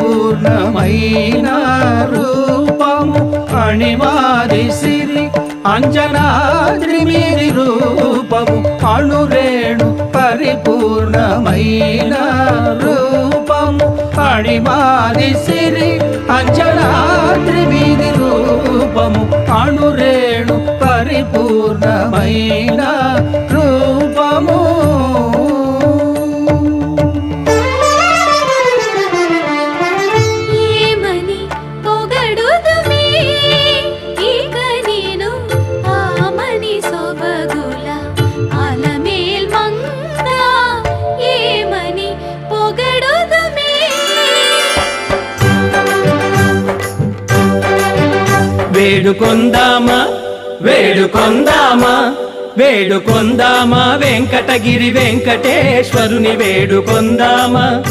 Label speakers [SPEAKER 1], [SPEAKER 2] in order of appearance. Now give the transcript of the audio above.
[SPEAKER 1] పరిపూర్ణమైన రూపము అణిమాది సిరి అంజనాద్రి మీది రూపము అణురేణు పరిపూర్ణమైన రూపము అణిమాది సిరి అంజనాద్రి మీది రూపము అణురేణు పరిపూర్ణమైన రూపము వేడుకొందామా వేడుకొందామా వేడుకొందామా వెంకటగిరి వెంకటేశ్వరుని వేడుకొందామా